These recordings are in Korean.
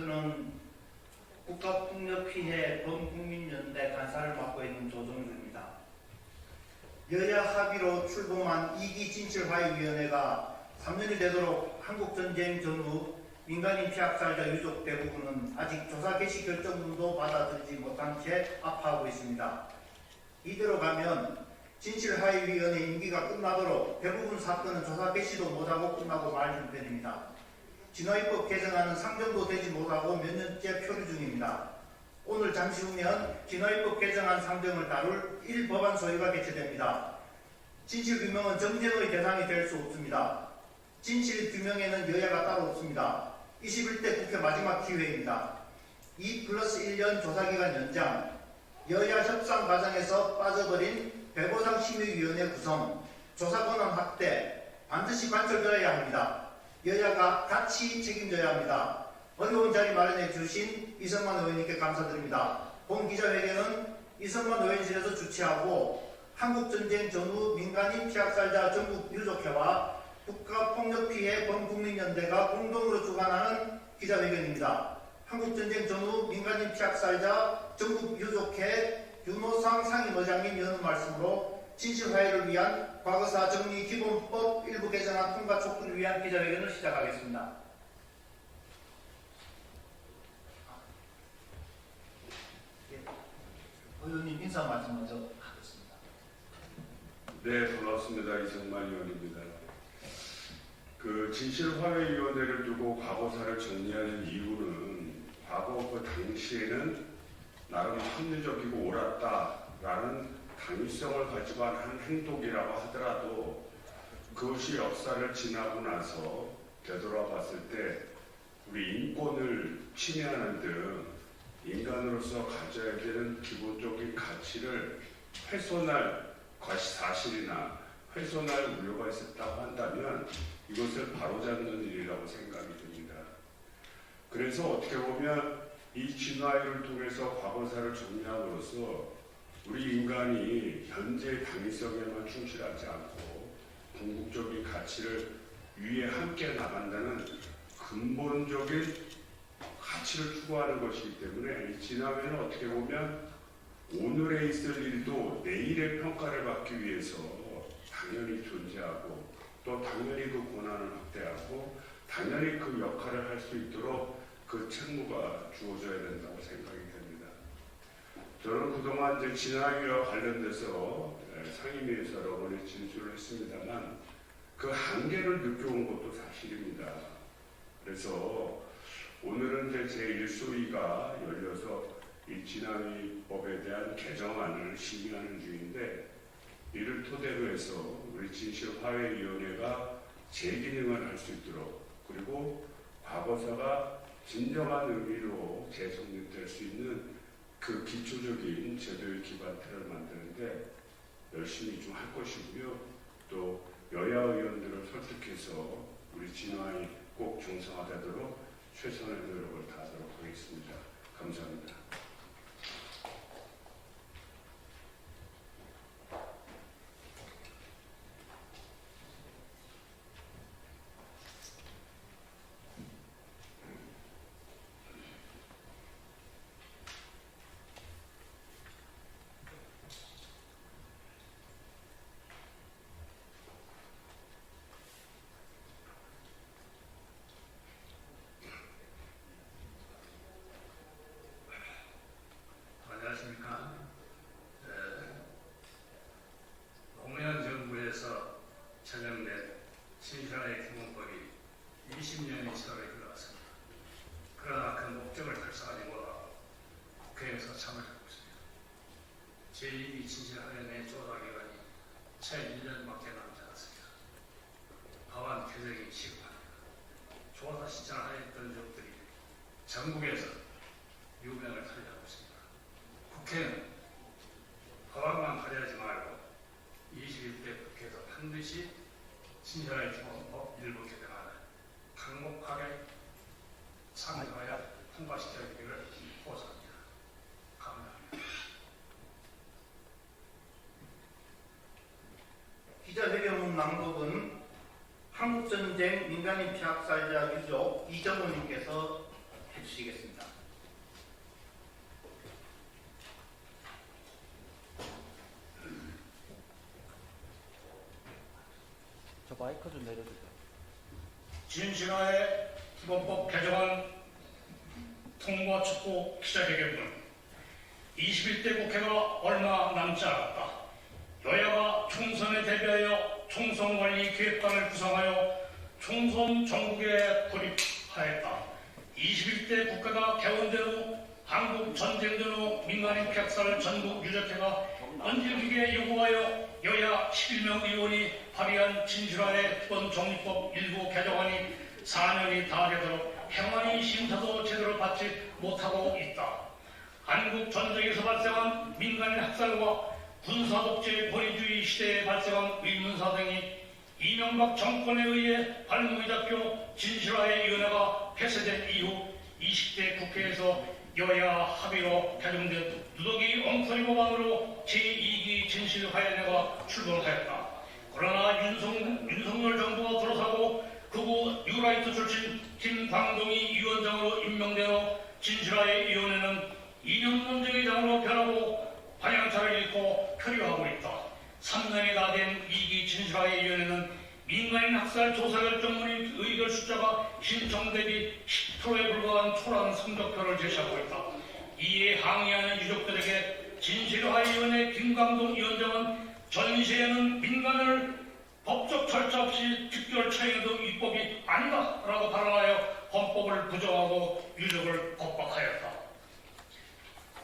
저는 국가폭력피해 범국민연대 간사를 맡고 있는 조정주입니다. 여야 합의로 출범한 2기 진실화해위원회가 3년이 되도록 한국전쟁 전후 민간인 피학살자 유족 대부분은 아직 조사 개시 결정문도 받아들이지 못한 채 아파하고 있습니다. 이대로 가면 진실화해위원회 임기가 끝나도록 대부분 사건은 조사 개시도 못하고 끝나고 말 형편입니다. 진화입법 개정안은 상정도 되지 못하고 몇 년째 표류 중입니다. 오늘 잠시 후면 진화입법 개정안 상정을 다룰 1법안 소위가 개최됩니다. 진실규명은 정쟁의 대상이 될 수 없습니다. 진실규명에는 여야가 따로 없습니다. 21대 국회 마지막 기회입니다. 2+1년 조사기간 연장, 여야 협상 과정에서 빠져버린 배보상심의위원회 구성, 조사권한 확대, 반드시 관철되어야 합니다. 여야가 같이 책임져야 합니다. 어려운 자리 마련해 주신 이성만 의원님께 감사드립니다. 본 기자회견은 이성만 의원실에서 주최하고 한국전쟁 전후 민간인 피학살자 전국 유족회와 국가폭력피해 범국민연대가 공동으로 주관하는 기자회견입니다. 한국전쟁 전후 민간인 피학살자 전국 유족회 윤호상 상임의장님 여는 말씀으로 진실화해를 위한 과거사 정리 기본법 일부 개정안 통과 촉구를 위한 기자회견을 시작하겠습니다. 의원님 인사 말씀 먼저 하겠습니다. 네, 반갑습니다. 이성만 의원입니다. 진실화해위원회를 두고 과거사를 정리하는 이유는 과거 그 당시에는 나름 합리적이고 옳았다라는 당위성을 가지고 한 행동이라고 하더라도 그것이 역사를 지나고 나서 되돌아봤을 때 우리 인권을 침해하는 등 인간으로서 가져야 되는 기본적인 가치를 훼손할 사실이나 훼손할 우려가 있었다고 한다면 이것을 바로잡는 일이라고 생각이 듭니다. 그래서 어떻게 보면 이 진화를 통해서 과거사를 정리함으로써 우리 인간이 현재의 당위성에만 충실하지 않고 궁극적인 가치를 위해 함께 나간다는 근본적인 가치를 추구하는 것이기 때문에 이 진화회는 어떻게 보면 오늘에 있을 일도 내일의 평가를 받기 위해서 당연히 존재하고 또 당연히 그 권한을 확대하고 당연히 그 역할을 할 수 있도록 그 책무가 주어져야 된다고 생각이 됩니다. 저는 그동안 이제 진화위와 관련돼서 상임위에서 여러 번의 진술을 했습니다만 그 한계를 느껴온 것도 사실입니다. 그래서 오늘은 이제 제1소위가 열려서 이 진화위법에 대한 개정안을 심의하는 중인데 이를 토대로 해서 우리 진실화해위원회가 재기능을 할 수 있도록 그리고 과거사가 진정한 의미로 재정립될 수 있는 그 기초적인 제도의 기반틀을 만드는데 열심히 좀 할 것이고요. 또 여야 의원들을 설득해서 우리 진화위 꼭 정상화되도록 최선의 노력을 다하도록 하겠습니다. 감사합니다. 안녕하십니까. 노무현 정부에서 제정된 진실화해 기본법이 20년의 세월이 흘러갔습니다. 그러나 그 목적을 달성하지 못하고 국회에서 참을 하고 있습니다. 제2기 진실화해의 조사 기간이 채 1년밖에 남지 않았습니다. 법안 개정이 시급합니다. 조사 신청하였던 적들이 전국에서 유명을 탈려하고 있습니다. 국회는 법안만 발의하지 말고 21대 국회에서 반드시 진실화해 기본법 일부 개정안을 강력하게 상정하여 통과시켜야 되기를 호소합니다. 감사합니다. 기자회견문 낭독은 한국전쟁 민간인 피학살자 유족 이정호님께서 해주시겠습니다. 저 마이크 좀 내려주세요. 진실화의 기본법 개정안 통과 촉구 기자회견문 21대 국회가 얼마 남지 않았다. 여야가 총선에 대비하여 총선관리기획관을 구성하여 총선 정국에 돌입하였다. 21대 국회가 개원된 후 한국 전쟁전 후 민간인 폐학살 전국 유적회가 언질기게 요구하여 여야 11명 의원이 발의한 진실화의 기본 정리법 일부 개정안이 4년이 다 되도록 행안위 심사도 제대로 받지 못하고 있다. 한국 전쟁에서 발생한 민간인 학살과 군사독재 권위주의 시대에 발생한 의문사 등이 이명박 정권에 의해 발목이 잡혀 진실화의 위원회가 폐쇄된 이후 20대 국회에서 여야 합의로 개정된 누더기 엉터리 법안으로 제2기 진실화위원회가 출범하였다. 그러나 윤석열 정부가 들어서고 극우 뉴라이트 출신 김광동이 위원장으로 임명된 후 진실화의 위원회는 이념 논쟁의장으로 변하고 방향차를 잃고 표류하고 있다. 3년이 다 된 2기 진실화의 위원회는 민간인 학살 조사 결정문의 의결 숫자가 신청 대비 10%에 불과한 초라한 성적표를 제시하고 있다. 이에 항의하는 유족들에게 진실화위원회 김광동 위원장은 전시에는 민간을 법적 절차 없이 특별 처형해도 위법이 아니다라고 발언하여 헌법을 부정하고 유족을 겁박하였다.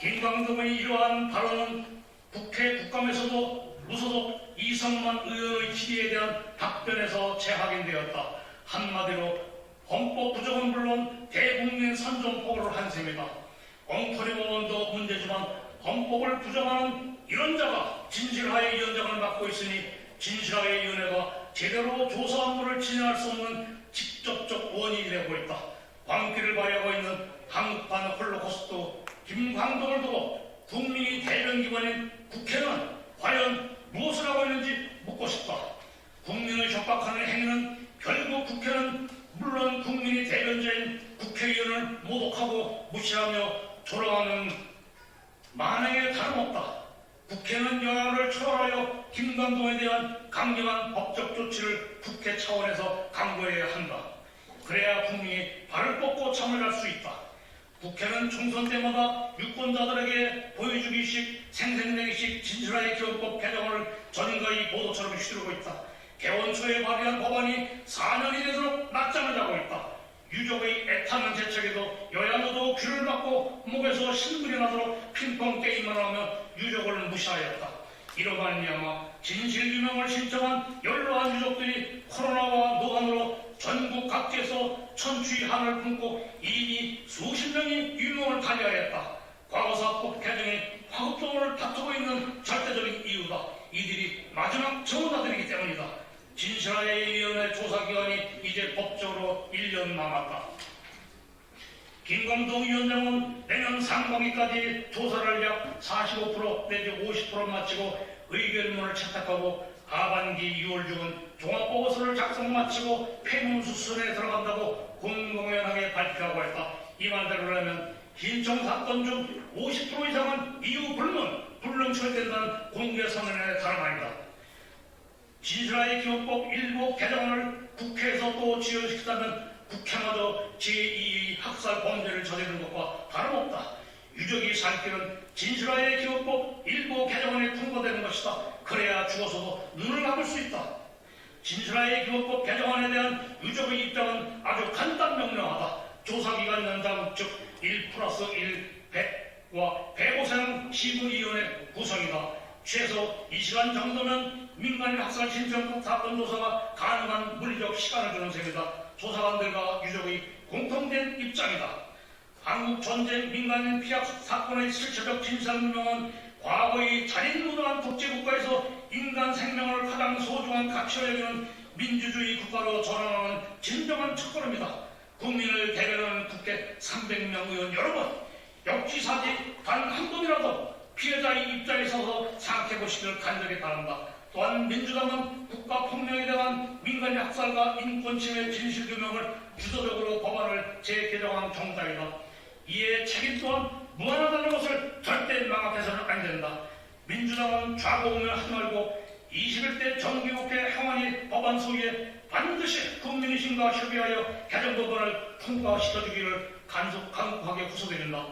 김광동의 이러한 발언은 국회 국감에서도 무소속 이성만 의원의 질의에 대한 답변에서 재확인되었다. 한마디로 헌법 부정은 물론 대국민 선전포고를 한 셈이다. 엉터리 법원도 문제지만 헌법을 부정하는 이런 자가 진실화의 위원장을 맡고 있으니 진실화의 위원회가 제대로 조사 업무를 진행할 수 없는 직접적 원인이 되고 있다. 광기를 발휘하고 있는 한국판 홀로코스트 김광동을 두고 국민이 대변기관인 국회는 과연 무엇을 하고 있는지 묻고 싶다. 국민을 협박하는 행위는 결국 국회는 물론 국민이 대변자인 국회의원을 모독하고 무시하며 조롱하는 만행에 다름없다. 국회는 여야를 초월하여 김광동에 대한 강력한 법적 조치를 국회 차원에서 강구해야 한다. 그래야 국민이 발을 뻗고 참을 할 수 있다. 국회는 총선 때마다 유권자들에게 보여주기식 생생내기식 진실화의 기본법 개정을 전가히 보도처럼 휘두르고 있다. 개원 초에 발의한 법안이 4년이 되도록 낮잠을 자고 있다. 유족의 애타는 재책에도 여야 모두 귀를 막고 목에서 신물이 나도록 핑퐁 게임을 하며 유족을 무시하였다. 이로 말미암아 진실 규명을 신청한 연로한 유족들이 코로나와 노안으로 전국 각지에서 천추의 한을 품고 이미 수십 명이 유명을 달리하였다. 과거사법 개정에 화급동을 다투고 있는 절대적인 이유가 이들이 마지막 전문가들이기 때문이다. 진실화의 위원회 조사기간이 이제 법적으로 1년 남았다. 김광동 위원장은 내년 상반기까지 조사를 약 45% 내지 50% 마치고 의견문을 채택하고 하반기 6월 중은 종합보고서를 작성 마치고 폐문수순에 들어간다고 공공연하게 발표하고 했다. 이 말대로라면 신청 사건 중 50% 이상은 이유 불능 처리된다는 공개 선언에 다름 아니다. 진실화의 기본법 일부 개정안을 국회에서 또 지연시키다면 국회마저 제2의 학살 범죄를 저지르는 것과 다름없다. 유족이 살 길은 진실화의 기본법 일부 개정안이 통과되는 것이다. 그래야 죽어서도 눈을 감을 수 있다. 진실화의 기본법 개정안에 대한 유족의 입장은 아주 간단 명료하다. 조사기간 연장 즉 1+1 100와 105세 시군위원회 구성이다. 최소 2시간 정도면 민간인 학살 신청 사건 조사가 가능한 물리적 시간을 주는 셈이다. 조사관들과 유족의 공통된 입장이다. 한국 전쟁 민간인 피학 사건의 실체적 진상규명은 과거의 잔인무도한 독재국가에서 인간 생명을 가장 소중한 가치로 여기는 민주주의 국가로 전환하는 진정한 첫걸음이다. 국민을 대변하는 국회 300명 의원 여러분, 역지사지 단 한 번이라도 피해자의 입장에 서서 생각해 보시길 간절히 바란다. 또한 민주당은 국가폭력에 대한 민간인 학살과 인권침해 진실규명을 주도적으로 법안을 재개정한 정당이다. 이에 책임 또한 무한하다는 것을 절대 망각해서는 안 된다. 민주당은 좌고우면 하지 말고 21대 정기국회 항원이 법안 소위에 반드시 국민의힘과 협의하여 개정법안을 통과시켜주기를 간곡하게 구속드린다.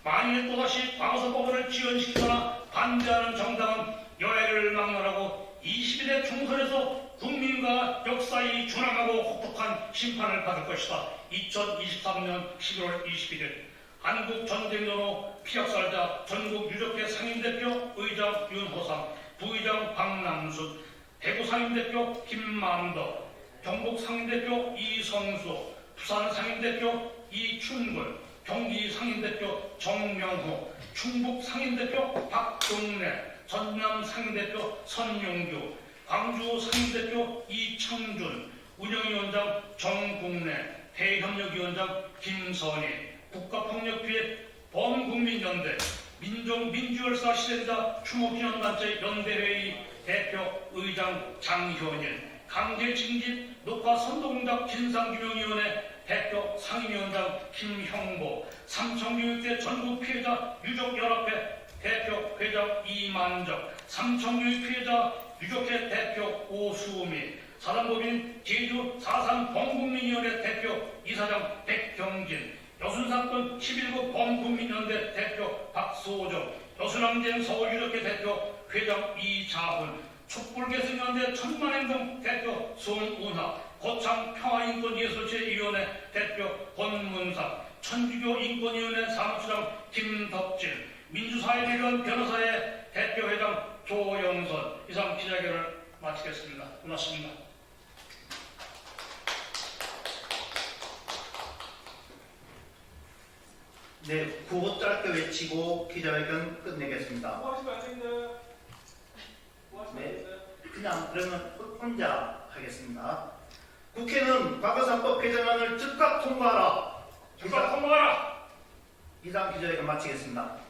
만일 또다시 과거사 법안을 지연시키거나 반대하는 정당은 여야를 막론하고 21대 총선에서 국민과 역사에 준엄하고 혹독한 심판을 받을 것이다. 2023년 11월 21일 한국전쟁연호 피학살자 전국유족회 상임대표 의장 윤호상, 부의장 박남순, 대구 상임대표 김만덕, 경북 상임대표 이성수, 부산 상임대표 이춘근, 경기 상임대표 정명호, 충북 상임대표 박종래, 전남 상임대표 선용규, 광주 상임대표 이창준, 운영위원장 정국래, 대협력위원장 김선희, 국가폭력피해 범국민연대, 민족민주열사 시대자 추모기념단체 연대회의 대표 의장 장현일, 강제징집 녹화선도공작 진상규명위원회 대표 상임위원장 김형보, 삼청교육대 전국피해자 유족연합회 대표 회장 이만적, 삼청교육피해자 유족회 대표 오수미, 사단법인 제주 4.3 범국민위원회 대표 이사장 백경진, 여순사건 11구 범국민연대 대표 박소정, 여순항쟁 서울유족회 대표 회장 이자훈, 촛불개선연대 천만행동 대표 송운하, 고창 평화인권예술제위원회 대표 권문상, 천주교인권위원회 사무처장 김덕진, 민주사회대변 변호사회 대표회장 조영선. 이상 기자회견을 마치겠습니다. 고맙습니다. 네, 구호 짧게 외치고 기자회견 끝내겠습니다. 뭐하시면 안 됩니다. 뭐하시면 안 네. 됩니다. 그냥 그러면 혼자 하겠습니다. 국회는 과거사법 개정안을 즉각 통과하라. 즉각 통과하라. 이상 기자회견 마치겠습니다.